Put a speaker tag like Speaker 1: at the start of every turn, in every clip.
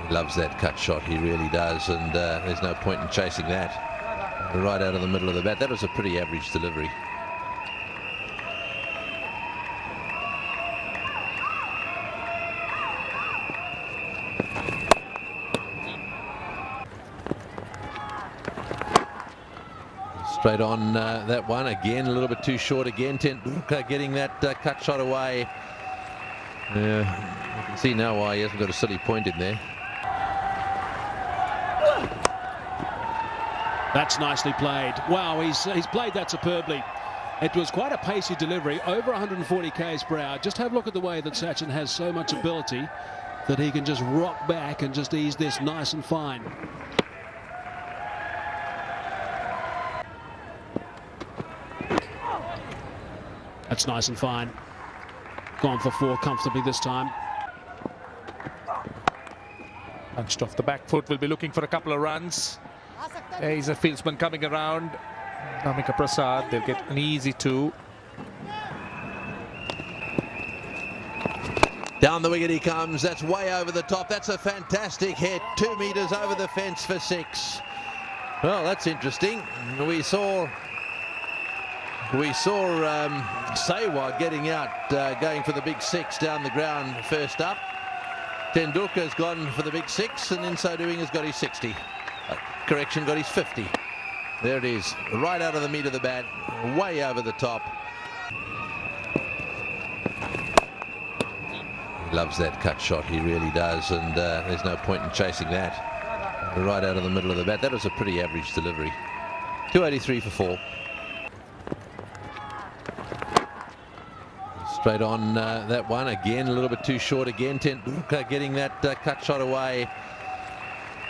Speaker 1: He loves that cut shot, he really does, and there's no point in chasing that. Right out of the middle of the bat. That was a pretty average delivery. Straight on that one again, a little bit too short again. Tendulkar getting that cut shot away. You can see now why he hasn't got a silly point in there.
Speaker 2: That's nicely played. Wow, he's played that superbly. It was quite a pacey delivery, over 140 k's per hour. Just have a look at the way that Sachin has so much ability that he can just rock back and just ease this nice and fine. That's nice and fine. Gone for 4 comfortably this time.
Speaker 3: Punched off the back foot, will be looking for a couple of runs. He's a fieldsman coming around. Namika Prasad, they'll get an easy 2.
Speaker 1: Down the wicket he comes. That's way over the top. That's a fantastic hit. 2 meters over the fence for 6. Well, that's interesting. We saw Sehwag getting out, going for the big 6 down the ground first up. Tendulkar's gone for the big 6, and in so doing has got his 60. Correction, got his 50. There it is, right out of the meat of the bat, way over the top. He loves that cut shot, he really does, and there's no point in chasing that. Right out of the middle of the bat. That was a pretty average delivery. 283 for 4. Straight on that one again, a little bit too short again. Tendulkar getting that cut shot away.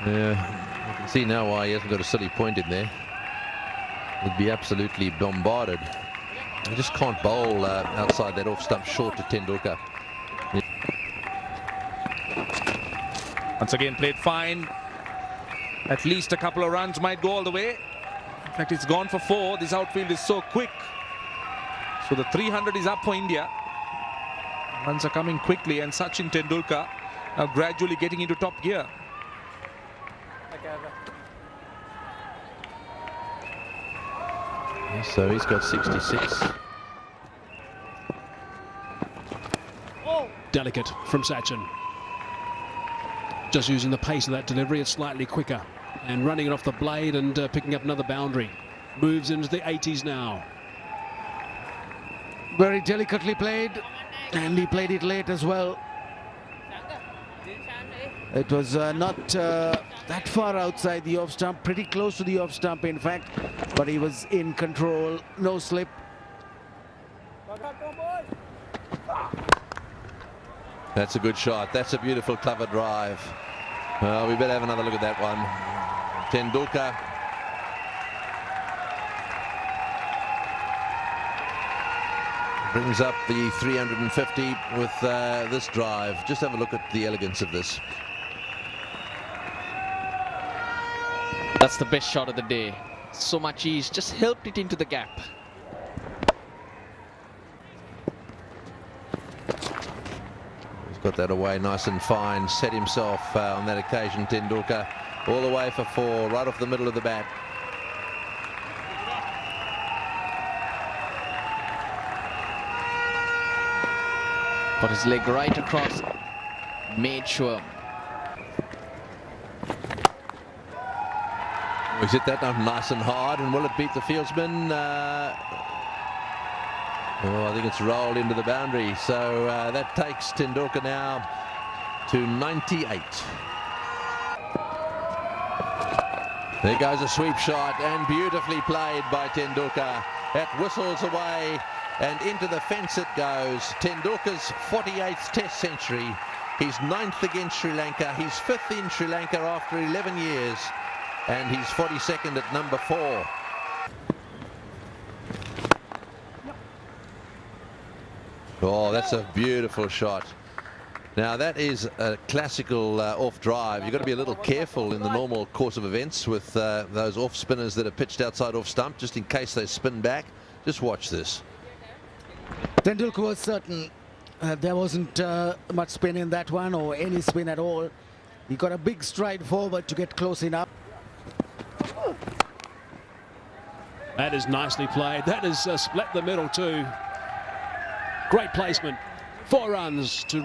Speaker 1: You can see now why he hasn't got a silly point in there. He'd be absolutely bombarded. He just can't bowl outside that off stump short to Tendulkar.
Speaker 3: Once again played fine. At least a couple of runs might go all the way. In fact, it's gone for 4. This outfield is so quick. So the 300 is up for India. Runs are coming quickly, and Sachin Tendulkar now gradually getting into top gear.
Speaker 1: So he's got 66.
Speaker 2: Delicate from Sachin. Just using the pace of that delivery, it's slightly quicker. And running it off the blade and picking up another boundary. Moves into the 80s now.
Speaker 4: Very delicately played, and he played it late as well. It was not that far outside the off stump, pretty close to the off stump in fact, but he was in control, no slip.
Speaker 1: That's a good shot. That's a beautiful, clever drive. We better have another look at that one. Tendulkar. Brings up the 350 with this drive. Just have a look at the elegance of this.
Speaker 5: That's the best shot of the day. So much ease, just helped it into the gap.
Speaker 1: He's got that away nice and fine. Set himself on that occasion, Tendulkar. All the way for 4, right off the middle of the bat.
Speaker 5: Got his leg right across, made sure.
Speaker 1: He's hit that up nice and hard, and will it beat the fieldsman? I think it's rolled into the boundary, so that takes Tendulkar now to 98. There goes a sweep shot, and beautifully played by Tendulkar. That whistles away, and into the fence it goes. Tendulkar's 48th Test century, his 9th against Sri Lanka, his 5th in Sri Lanka after 11 years, and he's 42nd at number 4. Oh, that's a beautiful shot. Now that is a classical off drive. You've got to be a little careful in the normal course of events with those off spinners that are pitched outside off stump, just in case they spin back. Just watch this.
Speaker 4: Tendulkar was certain There wasn't much spin in that one, or any spin at all. He got a big stride forward to get close enough.
Speaker 2: That is nicely played. That is split the middle too. Great placement. 4 runs to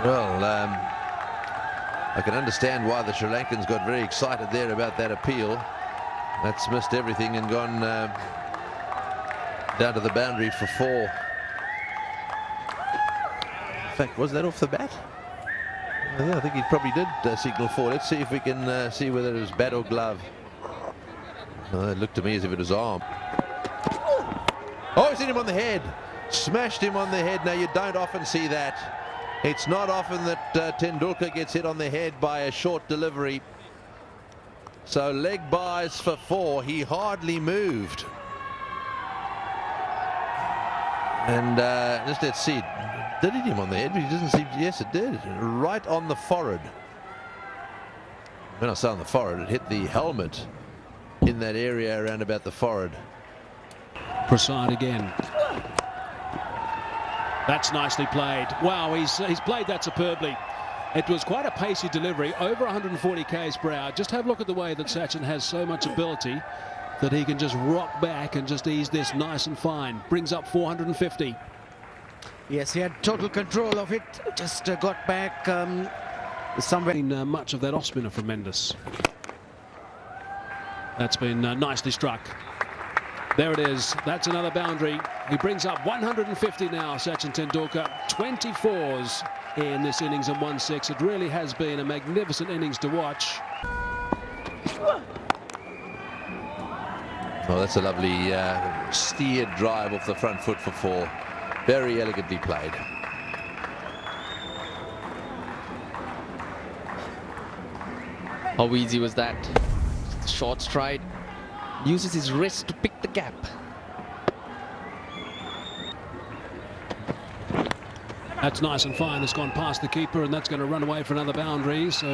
Speaker 1: Well, I can understand why the Sri Lankans got very excited there about that appeal. That's missed everything and gone down to the boundary for 4. In fact, was that off the bat? Yeah, I think he probably did signal 4. Let's see if we can see whether it was bat or glove. It looked to me as if it was arm. Oh, he's hit him on the head. Smashed him on the head. Now, you don't often see that. It's not often that Tendulkar gets hit on the head by a short delivery. So leg byes for 4. He hardly moved. And just let's see. Did it hit him on the head? But he doesn't seem. Yes, it did. Right on the forehead. When I say on the forehead, it hit the helmet in that area around about the forehead.
Speaker 2: Prasad again. That's nicely played. Wow, he's played that superbly. It was quite a pacey delivery, over 140 k's per hour. Just have a look at the way that Sachin has so much ability that he can just rock back and just ease this nice and fine. Brings up 450.
Speaker 4: Yes, he had total control of it. Just got back somewhere.
Speaker 2: Much of that off spinner from Mendes. That's been nicely struck. There it is. That's another boundary. He brings up 150 now, Sachin Tendulkar. 24s in this innings and 1-6. It really has been a magnificent innings to watch.
Speaker 1: Oh, that's a lovely steered drive off the front foot for 4. Very elegantly played.
Speaker 5: How easy was that? Short stride. Uses his wrist to pick the gap.
Speaker 2: That's nice and fine. It's gone past the keeper, and that's going to run away for another boundary. So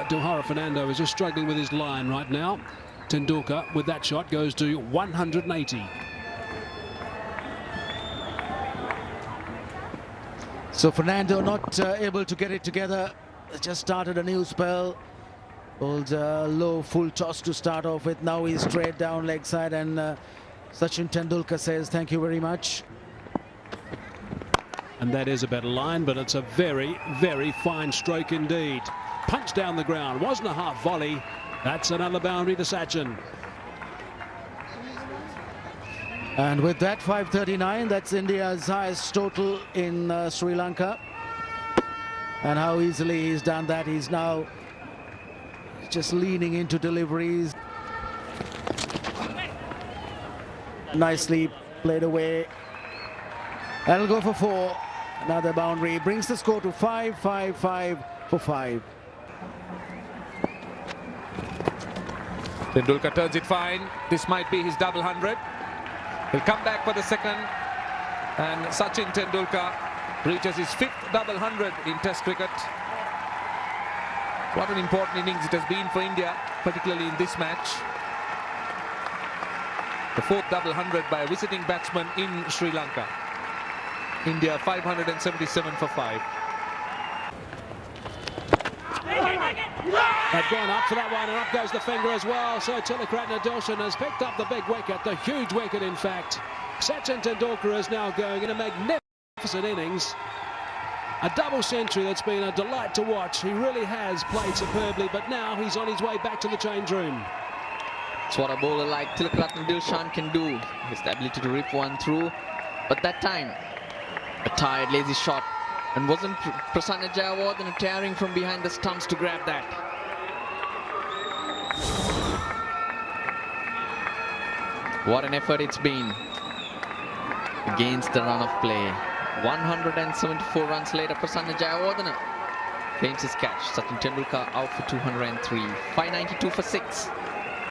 Speaker 2: Dilhara Fernando is just struggling with his line right now. Tendulkar, with that shot, goes to 180.
Speaker 4: So Fernando not able to get it together. Just started a new spell. Old low full toss to start off with. Now he's straight down leg side, and Sachin Tendulkar says thank you very much.
Speaker 2: And that is a better line, but it's a very, very fine stroke indeed. Punch down the ground. Wasn't a half volley. That's another boundary to Sachin.
Speaker 4: And with that, 539, that's India's highest total in Sri Lanka. And how easily he's done that. He's now just leaning into deliveries. Nicely played away. That'll go for 4. Another boundary brings the score to 5-5-5 for 5.
Speaker 3: Tendulkar turns it fine. This might be his double 100. He'll come back for the second. And Sachin Tendulkar reaches his 5th double 100 in Test cricket. What an important innings it has been for India, particularly in this match. The 4th double 100 by a visiting batsman in Sri Lanka. India 577 for 5.
Speaker 2: They've gone up for that one, and up goes the finger as well. So Tilakratna Dilshan has picked up the big wicket, the huge wicket in fact. Sachin Tendulkar is now going in a magnificent innings. A double century that's been a delight to watch. He really has played superbly, but now he's on his way back to the change room.
Speaker 5: It's what a bowler like Tilakratna Dilshan can do. His ability to rip one through. But that time, a tired, lazy shot. And wasn't Prasanna Jayawardene tearing from behind the stumps to grab that? What an effort it's been against the run of play. 174 runs later, Prasanna Jayawardene claims his catch. Sachin Tendulkar out for 203. 592 for 6.